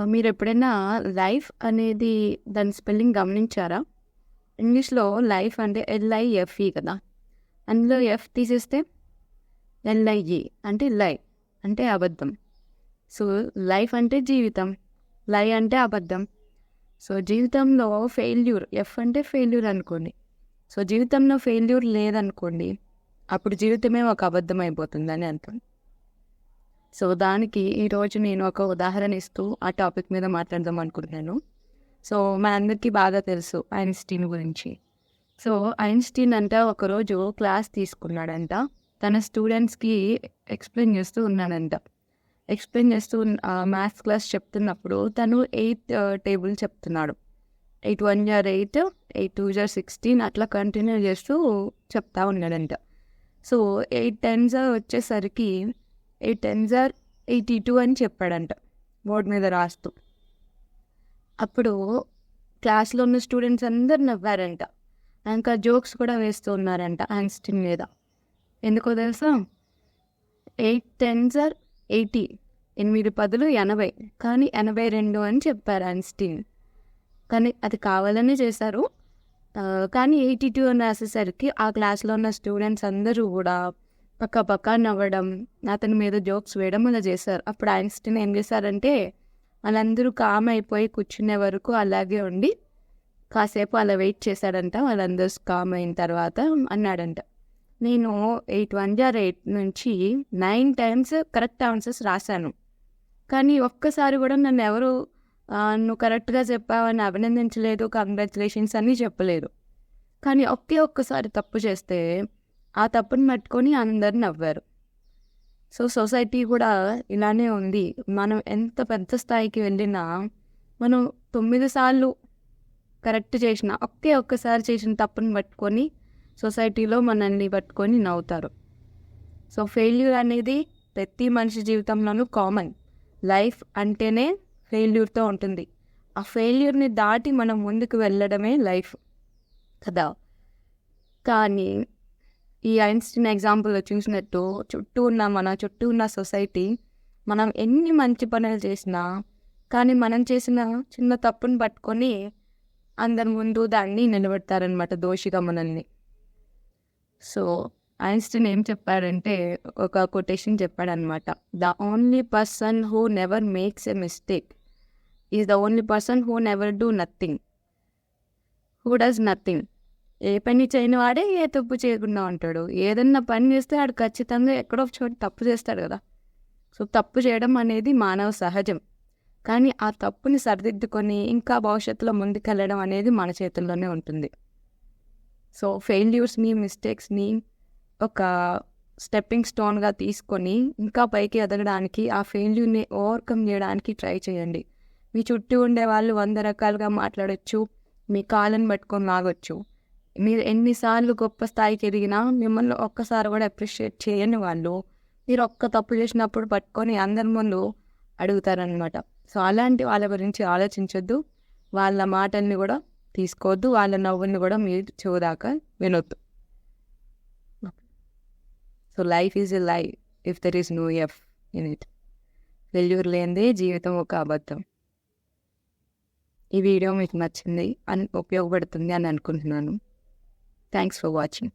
మీరెప్పుడైనా లైఫ్ అనేది దాని స్పెల్లింగ్ గమనించారా? ఇంగ్లీష్‌లో లైఫ్ అంటే LIFE కదా! అందులో ఎఫ్ తీసేస్తే LIE అంటే లై అంటే అబద్ధం. సో, లైఫ్ అంటే జీవితం. లై అంటే అబద్ధం. సో, జీవితంలో ఫెయిల్యూర్ ఎఫ్ అంటే ఫెయిల్యూర్ అనుకోండి. సో, జీవితంలో ఫెయిల్యూర్ లేదనుకోండి, అప్పుడు జీవితమే ఒక అబద్ధం అయిపోతుందని అర్థం. సో, దానికి ఈరోజు నేను ఒక ఉదాహరణ ఇస్తూ ఆ టాపిక్ మీద మాట్లాడదాం అనుకుంటున్నాను. సో, మనందరికీ బాగా తెలుసు ఐన్‌స్టీన్ గురించి. సో, ఐన్‌స్టీన్ అంట ఒకరోజు క్లాస్ తీసుకున్నాడంట. తన స్టూడెంట్స్‌కి ఎక్స్‌ప్లెయిన్ చేస్తూ ఉన్నాడంట. ఎక్స్‌ప్లెయిన్ చేస్తూ మ్యాథ్స్ క్లాస్ చెప్తున్నప్పుడు తను 8 టేబుల్ చెప్తున్నాడు. 8 1 జార్ 8, 8 2 జార్ 16 అట్లా కంటిన్యూ చేస్తూ చెప్తా ఉన్నాడంట. సో, 8 10s వచ్చేసరికి 8 10s ఆర్ 82 అని చెప్పాడంట బోర్డ్ మీద రాస్తూ. అప్పుడు క్లాస్‌లో ఉన్న స్టూడెంట్స్ అందరూ నవ్వారంట. ఇంకా జోక్స్ కూడా వేస్తూ ఉన్నారంట ఐన్‌స్టీన్ మీద. ఎందుకో తెలుసా? 8 10s ఆర్ 80, 8 10లు 80, కానీ 82 అని చెప్పారు ఐన్‌స్టీన్. కానీ అది కావాలనే చేశారు. కానీ 82 అని రాసేసరికి ఆ క్లాస్‌లో ఉన్న స్టూడెంట్స్ అందరూ కూడా పక్కా నవ్వడం, అతని మీద జోక్స్ వేయడం అలా చేశారు. అప్పుడు ఐన్‌స్టీన్ ఏం చేశారంటే, వాళ్ళందరూ కామ్ అయిపోయి కూర్చునే వరకు అలాగే ఉండి కాసేపు అలా వెయిట్ చేశాడంట. వాళ్ళందరూ కామ్ అయిన తర్వాత అన్నాడంట, నేను 8 1 జార్ 8 నుంచి 9 టైమ్స్ కరెక్ట్ ఆన్సర్స్ రాశాను. కానీ ఒక్కసారి కూడా నన్ను ఎవరు నువ్వు కరెక్ట్‌గా చెప్పావని అభినందించలేదు, కంగ్రాచ్యులేషన్స్ అని చెప్పలేదు. కానీ ఒక్కసారి తప్పు చేస్తే ఆ తప్పుని పట్టుకొని అందరూ నవ్వారు. సో, సొసైటీ కూడా ఇలానే ఉంది. మనం ఎంత పెద్ద స్థాయికి వెళ్ళినా మనం 9 సార్లు కరెక్ట్ చేసిన ఒక్కసారి చేసిన తప్పుని పట్టుకొని సొసైటీలో మనల్ని పట్టుకొని నవ్వుతారు. సో, ఫెయిల్యూర్ అనేది ప్రతి మనిషి జీవితంలోనూ కామన్. లైఫ్ అంటేనే ఫెయిల్యూర్తో ఉంటుంది. ఆ ఫెయిల్యూర్ని దాటి మనం ముందుకు వెళ్ళడమే లైఫ్ కదా! కానీ ఈ ఐన్‌స్టీన్ ఎగ్జాంపుల్‌లో చూసినట్టు మన చుట్టూ ఉన్న సొసైటీ మనం ఎన్ని మంచి పనులు చేసినా, కానీ మనం చేసిన చిన్న తప్పుని పట్టుకొని అందరి ముందు దాన్ని నిలబెడతారనమాట దోషిగా మనల్ని. సో, ఐన్‌స్టీన్ ఏం చెప్పాడంటే ఒక కొటేషన్ చెప్పాడనమాట. The only person who never makes a mistake is the only person who never do nothing. Who does nothing. ఏ పని చేయని వాడే ఏ తప్పు చేయకుండా ఉంటాడు. ఏదన్నా పని చేస్తే ఆడు ఖచ్చితంగా ఎక్కడో ఒక చోట తప్పు చేస్తాడు కదా! సో, తప్పు చేయడం అనేది మానవ సహజం. కానీ ఆ తప్పుని సరిదిద్దుకొని ఇంకా భవిష్యత్తులో ముందుకెళ్ళడం అనేది మన చేతుల్లోనే ఉంటుంది. సో, ఫెయిల్యూర్స్‌ని, మిస్టేక్స్‌ని ఒక స్టెప్పింగ్ స్టోన్‌గా తీసుకొని ఇంకా పైకి ఎదగడానికి, ఆ ఫెయిల్యూర్‌ని ఓవర్‌కమ్ చేయడానికి ట్రై చేయండి. మీ చుట్టూ ఉండే వాళ్ళు 100 రకాలుగా మాట్లాడొచ్చు. మీ కాళ్ళని పట్టుకొని లాగొచ్చు. మీరు ఎన్నిసార్లు గొప్ప స్థాయికి ఎదిగినా మిమ్మల్ని ఒక్కసారి కూడా అప్రిషియేట్ చేయని వాళ్ళు మీరు ఒక్క తప్పు చేసినప్పుడు పట్టుకొని అందరి ముందు అడుగుతారనమాట. సో, అలాంటి వాళ్ళ గురించి ఆలోచించొద్దు. వాళ్ళ మాటల్ని కూడా తీసుకోవద్దు. వాళ్ళ నవ్వుల్ని కూడా మీరు చెవుదాకా వినొద్దు. So, life is a lie if there is no F in it. Failure లేనిదే జీవితం ఒక అబద్ధం. ఈ వీడియో మీకు నచ్చింది ఉపయోగపడుతుంది అని అనుకుంటున్నాను. Thanks for watching.